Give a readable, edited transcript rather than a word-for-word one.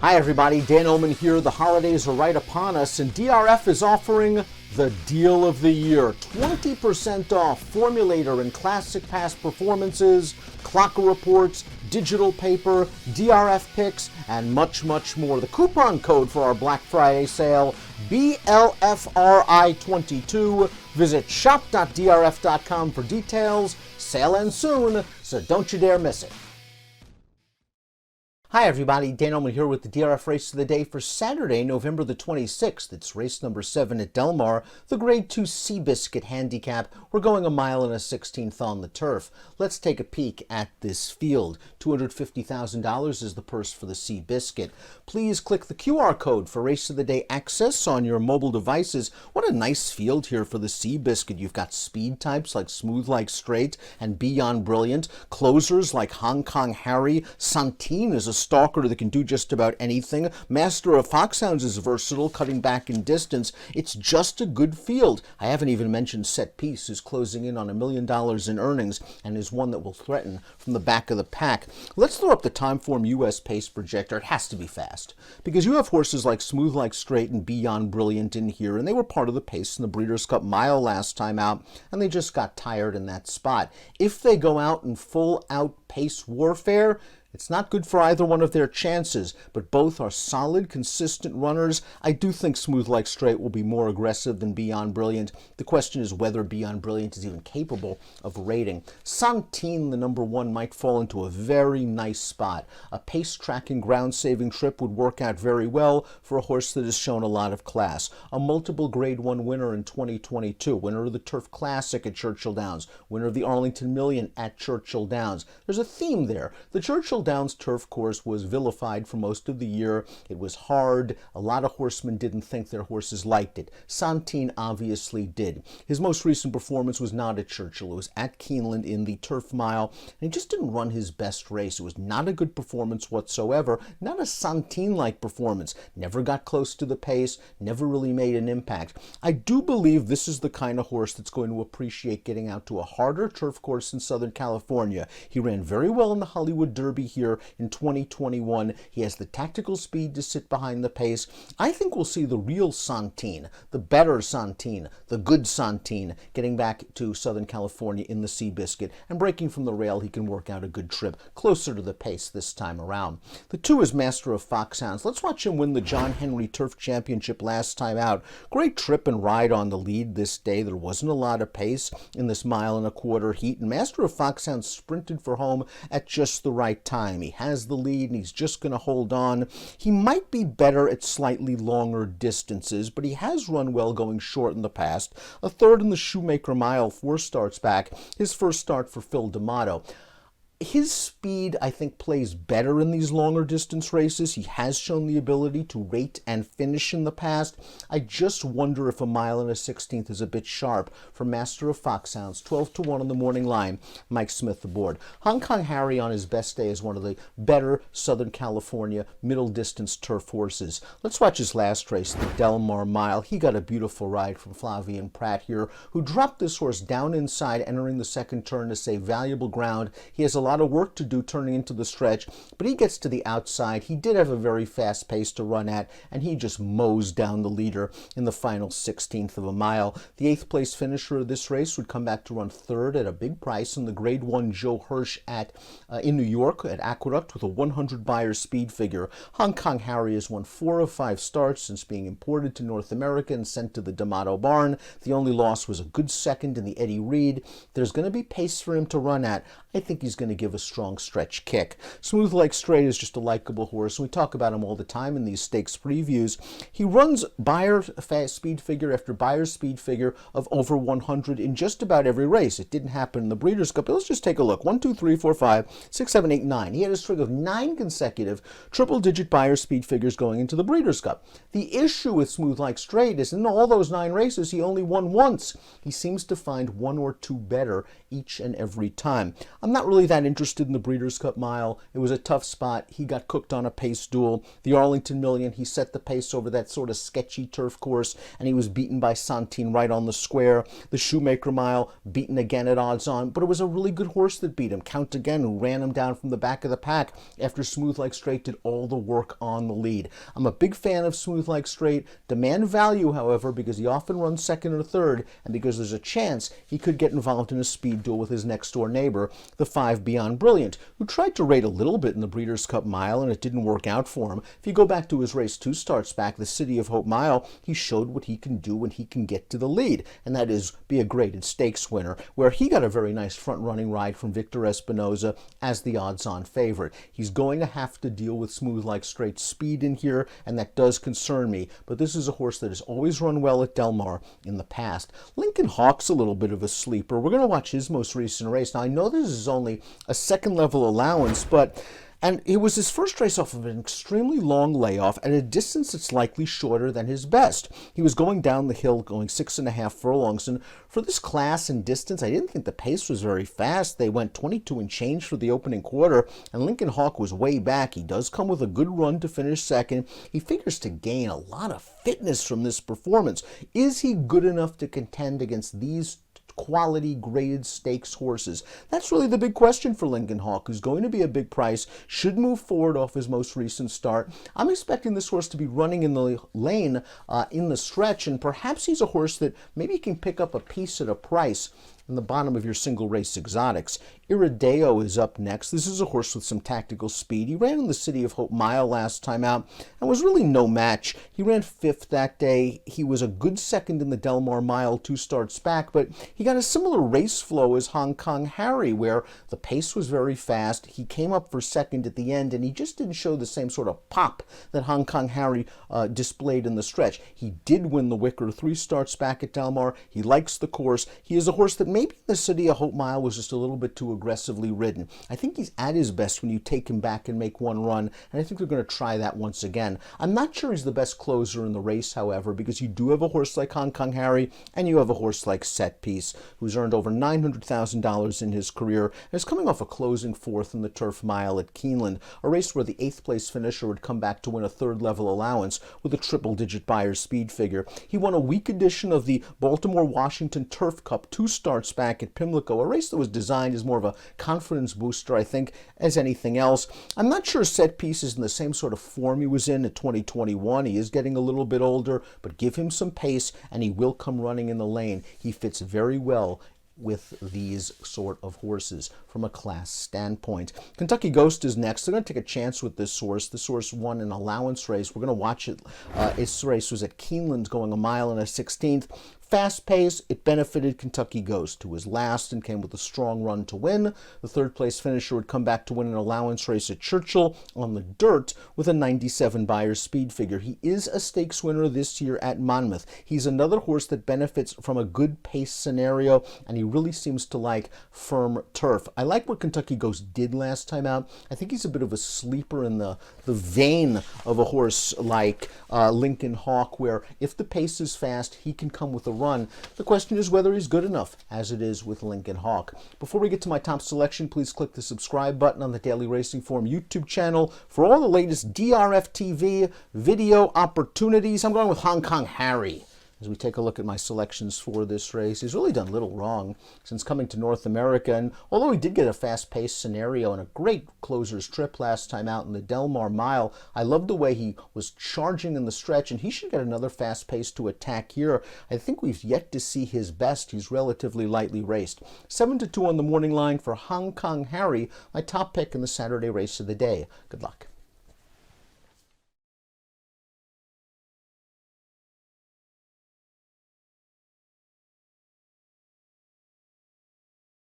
Hi everybody, Dan Illman here. The holidays are right upon us and DRF is offering the deal of the year. 20% off Formulator and Classic Pass performances, Clocker reports, digital paper, DRF picks, and much, much more. The coupon code for our Black Friday sale, BLFRI22. Visit shop.drf.com for details. Sale ends soon, so don't you dare miss it. Hi everybody, Dan Illman here with the DRF race of the day for Saturday, November the 26th. It's race number 7 at Del Mar, the Grade 2 Seabiscuit Handicap. We're going 1 mile and a 16th on the turf. Let's take a peek at this field. $250,000 is the purse for the Seabiscuit. Please click the QR code for race of the day access on your mobile devices. What a nice field here for the Seabiscuit. You've got speed types like Smooth Like Straight and Beyond Brilliant, closers like Hong Kong Harry. Santine is a stalker that can do just about anything. Master of Foxhounds is versatile, cutting back in distance. It's just a good field. I haven't even mentioned Set Piece, who's closing in on $1 million in earnings and is one that will threaten from the back of the pack. Let's throw up the Timeform US Pace Projector. It has to be fast because you have horses like Smooth Like Straight and Beyond Brilliant in here, and they were part of the pace in the Breeders' Cup Mile last time out, and they just got tired in that spot. If they go out in full-out pace warfare, it's not good for either one of their chances, but both are solid, consistent runners. I do think Smooth Like Straight will be more aggressive than Beyond Brilliant. The question is whether Beyond Brilliant is even capable of rating. Santine, the number 1, might fall into a very nice spot. A pace-tracking, ground-saving trip would work out very well for a horse that has shown a lot of class. A multiple Grade 1 winner in 2022, winner of the Turf Classic at Churchill Downs, winner of the Arlington Million at Churchill Downs. There's a theme there. The Churchill Downs turf course was vilified for most of the year. It was hard. A lot of horsemen didn't think their horses liked it. Santine obviously did. His most recent performance was not at Churchill. It was at Keeneland in the Turf Mile, and he just didn't run his best race. It was not a good performance whatsoever. Not a Santine-like performance. Never got close to the pace. Never really made an impact. I do believe this is the kind of horse that's going to appreciate getting out to a harder turf course in Southern California. He ran very well in the Hollywood Derby here in 2021. He has the tactical speed to sit behind the pace. I think we'll see the real Santine, the better Santine, the good Santine, getting back to Southern California in the Seabiscuit, and breaking from the rail, he can work out a good trip closer to the pace this time around. The 2 is Master of Foxhounds. Let's watch him win the John Henry Turf Championship last time out. Great trip and ride on the lead this day. There wasn't a lot of pace in this 1.25 mile heat, and Master of Foxhounds sprinted for home at just the right time. He has the lead and he's just going to hold on. He might be better at slightly longer distances, but he has run well going short in the past. A 3rd in the Shoemaker Mile 4 starts back. His first start for Phil D'Amato. His speed, I think, plays better in these longer distance races. He has shown the ability to rate and finish in the past. I just wonder if 1 mile and a 16th is a bit sharp for Master of Foxhounds. 12-1 on the morning line. Mike Smith aboard. Hong Kong Harry on his best day is one of the better Southern California middle distance turf horses. Let's watch his last race, the Del Mar Mile. He got a beautiful ride from Flavien Prat here, who dropped this horse down inside entering the second turn to save valuable ground. He has a lot of work to do turning into the stretch, but he gets to the outside. He did have a very fast pace to run at, and he just mows down the leader in the final 16th of a mile. The 8th place finisher of this race would come back to run 3rd at a big price in the Grade 1 Joe Hirsch in New York at Aqueduct with a 100 Beyer speed figure. Hong Kong Harry has won 4 of 5 starts since being imported to North America and sent to the D'Amato barn. The only loss was a good second in the Eddie Reed. There's going to be pace for him to run at. I think he's going to give a strong stretch kick. Smooth Like Straight is just a likable horse. We talk about him all the time in these stakes previews. He runs Beyer fast speed figure after Beyer speed figure of over 100 in just about every race. It didn't happen in the Breeders' Cup, but let's just take a look. 1, 2, 3, 4, 5, 6, 7, 8, 9. He had a string of 9 consecutive triple-digit Beyer speed figures going into the Breeders' Cup. The issue with Smooth Like Straight is in all those 9 races, he only won once. He seems to find 1 or 2 better each and every time. I'm not really that not interested in the Breeders' Cup Mile. It was a tough spot. He got cooked on a pace duel. The Arlington Million, he set the pace over that sort of sketchy turf course, and he was beaten by Santine right on the square. The Shoemaker Mile, beaten again at odds on, but it was a really good horse that beat him. Count Again, who ran him down from the back of the pack after Smooth Like Straight did all the work on the lead. I'm a big fan of Smooth Like Straight. Demand value, however, because he often runs second or third, and because there's a chance he could get involved in a speed duel with his next door neighbor, the 5 Beyond Brilliant, who tried to rate a little bit in the Breeders' Cup Mile, and it didn't work out for him. If you go back to his race 2 starts back, the City of Hope Mile, he showed what he can do when he can get to the lead, and that is be a graded stakes winner, where he got a very nice front-running ride from Victor Espinoza as the odds-on favorite. He's going to have to deal with Smooth Like Straight speed in here, and that does concern me, but this is a horse that has always run well at Del Mar in the past. Lincoln Hawk's a little bit of a sleeper. We're going to watch his most recent race. Now, I know this is only a second-level allowance, and it was his first race off of an extremely long layoff at a distance that's likely shorter than his best. He was going down the hill, going 6.5 furlongs, and for this class and distance, I didn't think the pace was very fast. They went 22 and change for the opening quarter, and Lincoln Hawk was way back. He does come with a good run to finish second. He figures to gain a lot of fitness from this performance. Is he good enough to contend against these quality graded stakes horses? That's really the big question for Lincoln Hawk, who's going to be a big price, should move forward off his most recent start. I'm expecting this horse to be running in the lane in the stretch, and perhaps he's a horse that maybe can pick up a piece at a price in the bottom of your single race exotics. Irideo is up next. This is a horse with some tactical speed. He ran in the City of Hope Mile last time out and was really no match. He ran 5th that day. He was a good second in the Del Mar Mile 2 starts back, but he got a similar race flow as Hong Kong Harry, where the pace was very fast. He came up for second at the end, and he just didn't show the same sort of pop that Hong Kong Harry displayed in the stretch. He did win the Wicker 3 starts back at Del Mar. He likes the course. He is a horse that maybe the City of Hope Mile was just a little bit too aggressively ridden. I think he's at his best when you take him back and make one run, and I think they're going to try that once again. I'm not sure he's the best closer in the race, however, because you do have a horse like Hong Kong Harry, and you have a horse like Set Piece, who's earned over $900,000 in his career, and is coming off a closing 4th in the Turf Mile at Keeneland, a race where the 8th place finisher would come back to win a 3rd level allowance with a triple-digit Buyer's speed figure. He won a week edition of the Baltimore-Washington Turf Cup 2 starts back at Pimlico, a race that was designed as more of a confidence booster, I think, as anything else. I'm not sure Set Piece is in the same sort of form he was in at 2021. He is getting a little bit older, but give him some pace and he will come running in the lane. He fits very well with these sort of horses from a class standpoint. Kentucky Ghost is next. They're going to take a chance with this horse. This horse won an allowance race. We're going to watch it. Its race was at Keeneland, going 1 mile and a 16th. Fast pace, it benefited Kentucky Ghost, who was last and came with a strong run to win. The 3rd place finisher would come back to win an allowance race at Churchill on the dirt with a 97 Buyer's speed figure. He is a stakes winner this year at Monmouth. He's another horse that benefits from a good pace scenario, and he really seems to like firm turf. I like what Kentucky Ghost did last time out. I think he's a bit of a sleeper in the vein of a horse like Lincoln Hawk, where if the pace is fast, he can come with a run. The question is whether he's good enough, as it is with Lincoln Hawk. Before we get to my top selection, please click the subscribe button on the Daily Racing Form YouTube channel for all the latest DRFTV video opportunities. I'm going with Hong Kong Harry. As we take a look at my selections for this race, he's really done little wrong since coming to North America, and although he did get a fast-paced scenario and a great closer's trip last time out in the Del Mar Mile, I love the way he was charging in the stretch, and he should get another fast pace to attack here. I think we've yet to see his best. He's relatively lightly raced. 7-2 on the morning line for Hong Kong Harry, my top pick in the Saturday race of the day. Good luck.